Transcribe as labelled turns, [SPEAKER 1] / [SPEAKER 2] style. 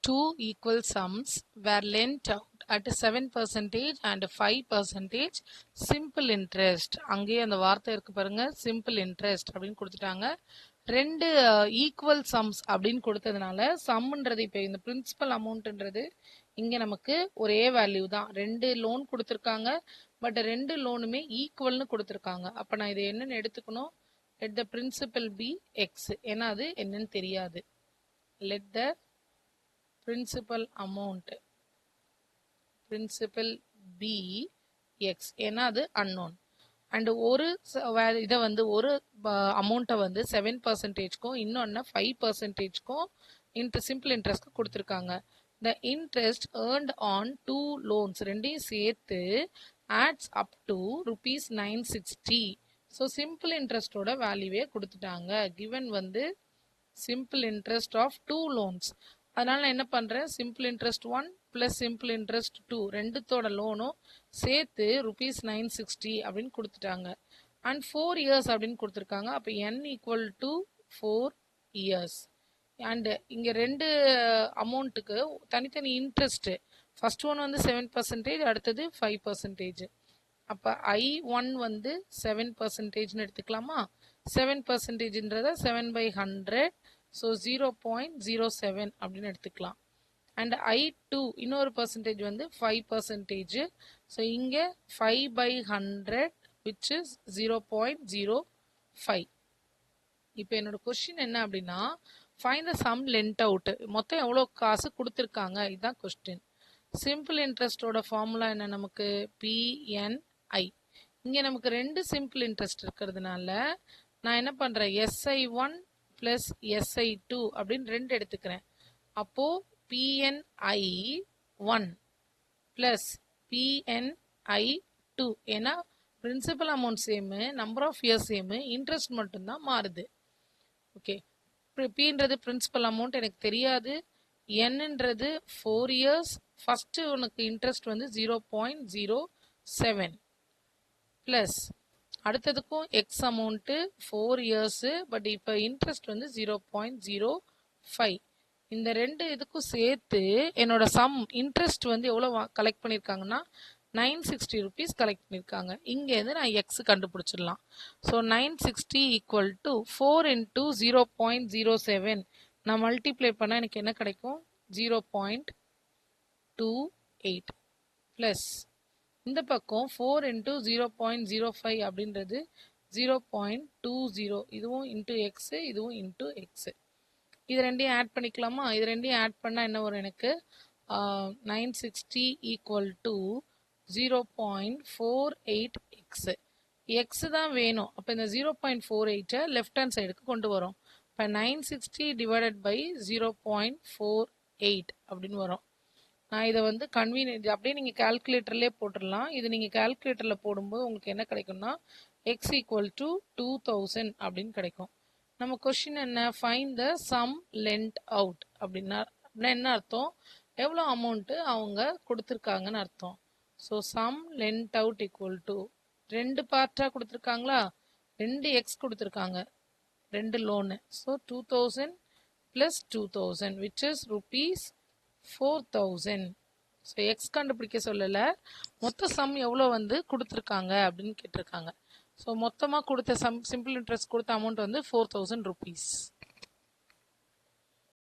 [SPEAKER 1] two equal sums were lent out at 7% and 5% simple interest. அங்கேயே அந்த வார்த்தை இருக்கு பாருங்க, simple interest அப்படின்னு கொடுத்துட்டாங்க. ரெண்டு ஈக்குவல் சம்ஸ் அப்படின்னு கொடுத்ததுனால சம்ன்றது இப்போ இந்த பிரின்சிபல் அமௌண்ட்ன்றது இங்க நமக்கு ஒரே வேல்யூ தான். ரெண்டு லோன் கொடுத்துருக்காங்க, பட் ரெண்டு லோனுமே ஈக்குவல்னு கொடுத்துருக்காங்க. அப்ப நான் இதை என்னன்னு எடுத்துக்கணும்? let the principal be x. ஏன்னா அது என்னன்னு தெரியாது. let the principal amount principal b x. ஏன்னா அது unknown. அண்ட் ஒரு இதை வந்து ஒரு அமௌண்ட்டை வந்து 7%க்கும் இன்னொன்று 5%க்கும் சிம்பிள் இன்ட்ரெஸ்ட்க்கு கொடுத்துருக்காங்க. The interest earned on 2 loans ரெண்டையும் சேர்த்து adds up to ₹960. So simple இன்ட்ரெஸ்டோட வேல்யூவே கொடுத்துட்டாங்க. கிவன் வந்து சிம்பிள் இன்ட்ரெஸ்ட் ஆஃப் 2 loans. அதனால நான் என்ன பண்றேன்? Simple interest 1 plus simple interest 2 ரெண்டுத்தோட லோனும் சேர்த்து ₹960 அப்படின்னு கொடுத்துட்டாங்க. அண்ட் 4 years அப்படின்னு கொடுத்துருக்காங்க. அப்போ n equal to 4 years. And இங்க ரெண்டு அமௌண்ட்டுக்கு தனித்தனி இன்ட்ரெஸ்ட். ஃபர்ஸ்ட் ஒன் வந்து 7%, அடுத்தது 5%. அப்ப I1 வந்து 7%ன்னு எடுத்துக்கலாமா? 7%ன்றத 7/100, ஸோ 0.07 அப்படின்னு எடுத்துக்கலாம். அண்ட் I2 இன்னொரு பர்சன்டேஜ் வந்து 5%. ஸோ இங்கே 5/100 விச் இஸ் 0.05. இப்போ என்னோட கொஸ்டின் என்ன அப்படின்னா, find the sum lent out. மொத்தம் எவ்வளோ காசு கொடுத்துருக்காங்க, இதுதான் கொஸ்டின். சிம்பிள் இன்ட்ரெஸ்டோட ஃபார்முலா என்ன நமக்கு? PNI. இங்கே நமக்கு ரெண்டு சிம்பிள் இன்ட்ரெஸ்ட் இருக்கிறதுனால நான் என்ன பண்ணுறேன்? SI1 ப்ளஸ் SI2 அப்படின்னு ரெண்டு எடுத்துக்கிறேன். அப்போது PNI1 ப்ளஸ் PNI2. ஏன்னா principal amount same, number of years same, interest மட்டும்தான் மாறுது. ஓகே, Pன்றது பிரின்சிபல் அமௌண்ட் எனக்கு தெரியாது. Nன்றது 4 years. ஃபர்ஸ்ட் உனக்கு இன்ட்ரெஸ்ட் வந்து 0.07 ப்ளஸ் அடுத்ததுக்கும் எக்ஸ் அமௌண்ட்டு 4 years, பட் இப்போ இன்ட்ரெஸ்ட் வந்து 0.05. இந்த ரெண்டு இதுக்கும் சேர்த்து என்னோட சம் இன்ட்ரெஸ்ட் வந்து எவ்வளோ கலெக்ட் பண்ணியிருக்காங்கன்னா ₹960 கலெக்ட் பண்ணியிருக்காங்க. இங்கேருந்து நான் எக்ஸ் கண்டுபிடிச்சிடலாம். ஸோ 960 ஈக்குவல் டு 4 into 0.07 நான் மல்டிப்ளை பண்ணால் எனக்கு என்ன கிடைக்கும்? 0.28 ப்ளஸ் இந்த பக்கம் 4 into 0.05 அப்படின்றது 0.20. இதுவும் இன்டூ எக்ஸ், இதுவும் இன்டூ எக்ஸ். இது ரெண்டையும் ஆட் பண்ணிக்கலாமா? இது ரெண்டையும் ஆட் பண்ணால் என்ன வரும் எனக்கு? 960 ஈக்குவல் டு 0.48x. எக்ஸ் தான் வேணும். அப்போ இந்த 0.48 லெஃப்ட் ஹேண்ட் சைடுக்கு கொண்டு வரும். இப்போ 960 டிவைடட் பை 0.48 அப்படின்னு வரும். நான் இதை வந்து கன்வீனியன்ட் அப்படியே நீங்கள் கால்குலேட்டர்லேயே போட்டுடலாம். இது நீங்கள் கால்குலேட்டரில் போடும்போது உங்களுக்கு என்ன கிடைக்கும்னா எக்ஸ் ஈக்குவல் டு 2000 அப்படின்னு கிடைக்கும். நம்ம கொஸ்டின் என்ன? Find the sum lent out அப்படின்னா என்ன அர்த்தம்? எவ்வளோ அமௌண்ட்டு அவங்க கொடுத்துருக்காங்கன்னு அர்த்தம். So sum lent out equal to ரெண்டு பார்ட்டாக கொடுத்துருக்காங்களா? 2 எக்ஸ் கொடுத்துருக்காங்க, ரெண்டு loan. So 2000 plus 2000 which is ₹4000. So x கண்டுபிடிக்க சொல்லலை, மொத்த சம் எவ்வளோ வந்து கொடுத்துருக்காங்க அப்படின்னு கேட்டிருக்காங்க. ஸோ மொத்தமாக கொடுத்த சிம்பிள் இன்ட்ரெஸ்ட் கொடுத்த அமௌண்ட் வந்து ₹4000.